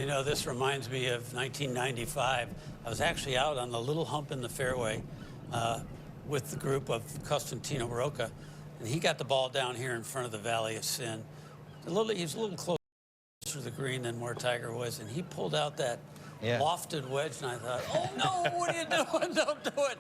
You know, this reminds me of 1995. I was actually out on the little hump in the fairway with the group of Costantino Rocca, and he got the ball down here in front of the Valley of Sin. He was a little closer to the green than where Tiger was, and he pulled out that lofted wedge, and I thought, oh no, what are you doing? Don't do it.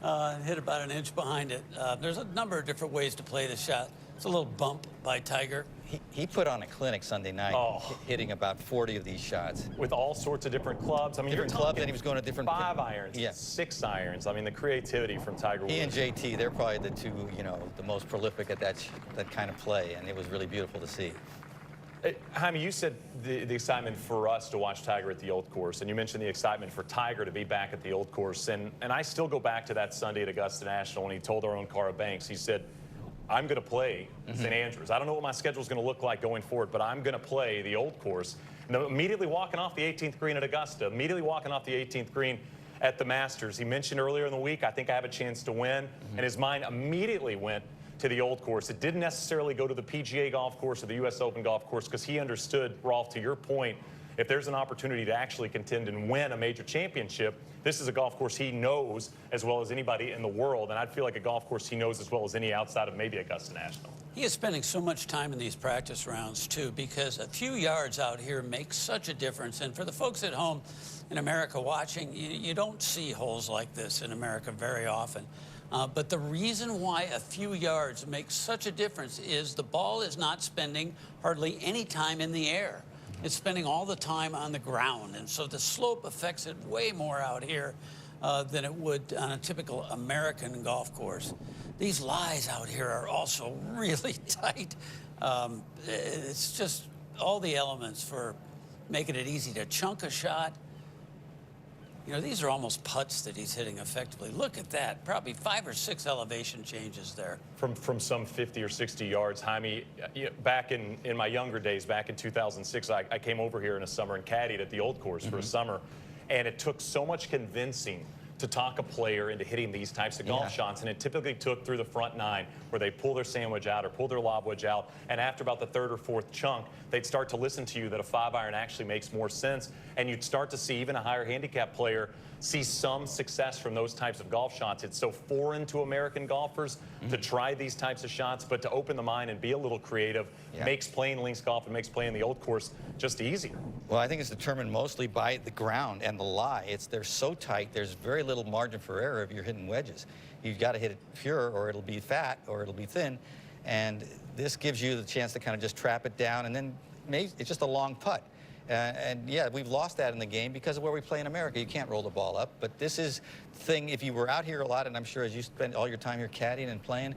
And hit about an inch behind it. There's a number of different ways to play the shot. It's a little bump by Tiger. He put on a clinic Sunday night, hitting about 40 of these shots. With all sorts of different clubs. I mean, different clubs, and he was going to different 5 irons, 6 irons. I mean, the creativity from Tiger Woods. He and JT, they're probably the two, you know, the most prolific at that kind of play, and it was really beautiful to see. Jaime, you said the excitement for us to watch Tiger at the Old Course, and you mentioned the excitement for Tiger to be back at the Old Course. And I still go back to that Sunday at Augusta National when he told our own Cara Banks, he said, I'm going to play St. Andrews. I don't know what my schedule is going to look like going forward, but I'm going to play the Old Course. And immediately walking off the 18th green at Augusta, immediately walking off the 18th green at the Masters. He mentioned earlier in the week, I think I have a chance to win, and his mind immediately went to the Old Course. It didn't necessarily go to the PGA golf course or the U.S. Open golf course because he understood, Rolf, to your point, if there's an opportunity to actually contend and win a major championship, this is a golf course he knows as well as anybody in the world, and I'd feel like a golf course he knows as well as any outside of maybe Augusta National. He is spending so much time in these practice rounds, too, because a few yards out here makes such a difference. And for the folks at home in America watching, you don't see holes like this in America very often. But the reason why a few yards makes such a difference is the ball is not spending hardly any time in the air. It's spending all the time on the ground, and so the slope affects it way more out here than it would on a typical American golf course. These lies out here are also really tight. It's just all the elements for making it easy to chunk a shot. You know, these are almost putts that he's hitting effectively. Look at that, probably 5 or 6 elevation changes there. From some 50 or 60 yards. Jaime, back in my younger days, back in 2006, I came over here in a summer and caddied at the Old Course for a summer, and it took so much convincing to talk a player into hitting these types of golf shots, and it typically took through the front 9 where they pull their sandwich out or pull their lob wedge out, and after about the 3rd or 4th chunk, they'd start to listen to you that a 5-iron actually makes more sense, and you'd start to see even a higher handicap player see some success from those types of golf shots. It's so foreign to American golfers to try these types of shots, but to open the mind and be a little creative makes playing links golf and makes playing the Old Course just easier. Well, I think it's determined mostly by the ground and the lie. They're so tight, there's very little margin for error if you're hitting wedges. You've got to hit it pure or it'll be fat or it'll be thin, and this gives you the chance to kind of just trap it down, and then maybe it's just a long putt. And yeah, we've lost that in the game because of where we play in America. You can't roll the ball up. But this is the thing, if you were out here a lot, and I'm sure as you spend all your time here caddying and playing,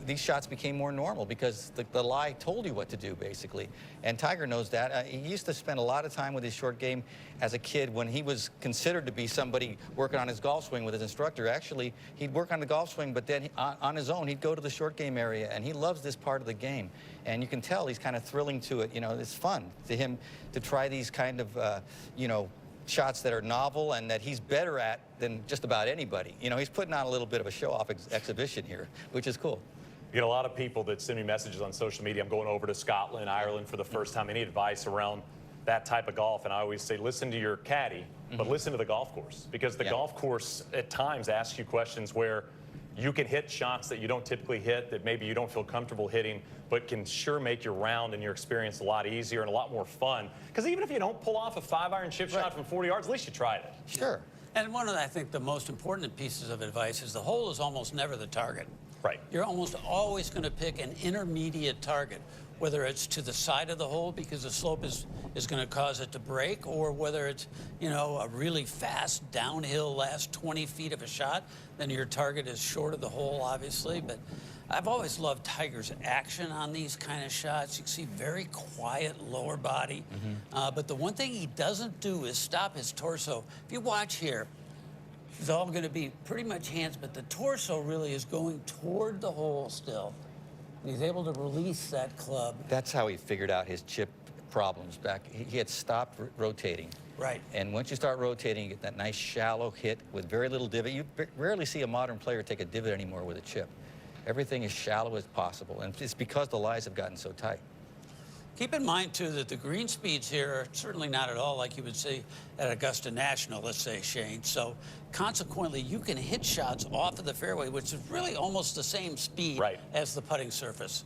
these shots became more normal because the lie told you what to do, basically. And Tiger knows that. He used to spend a lot of time with his short game as a kid when he was considered to be somebody working on his golf swing with his instructor. Actually, he'd work on the golf swing, but then on his own, he'd go to the short game area, and he loves this part of the game. And you can tell he's kind of thrilling to it. You know, it's fun to him to try these kind of, you know, shots that are novel and that he's better at than just about anybody. You know, he's putting on a little bit of a show-off exhibition here, which is cool. You get a lot of people that send me messages on social media. I'm going over to Scotland, Ireland for the first time. Any advice around that type of golf? And I always say, listen to your caddy, but listen to the golf course, because the golf course at times asks you questions where you can hit shots that you don't typically hit, that maybe you don't feel comfortable hitting, but can sure make your round and your experience a lot easier and a lot more fun. Because even if you don't pull off a 5-iron chip shot from 40 yards, at least you tried it. Sure. And one of the, I think, the most important pieces of advice is the hole is almost never the target. Right. You're almost always going to pick an intermediate target, whether it's to the side of the hole because the slope is going to cause it to break, or whether it's, you know, a really fast downhill last 20 feet of a shot, then your target is short of the hole, obviously. But I've always loved Tiger's action on these kind of shots. You can see very quiet lower body. But the one thing he doesn't do is stop his torso. If you watch here, it's all going to be pretty much hands, but the torso really is going toward the hole still. And he's able to release that club. That's how he figured out his chip problems back. He had stopped rotating. Right. And once you start rotating, you get that nice shallow hit with very little divot. You rarely see a modern player take a divot anymore with a chip. Everything is shallow as possible, and it's because the lies have gotten so tight. Keep in mind, too, that the green speeds here are certainly not at all like you would see at Augusta National, let's say, Shane. So consequently, you can hit shots off of the fairway, which is really almost the same speed Right. as the putting surface.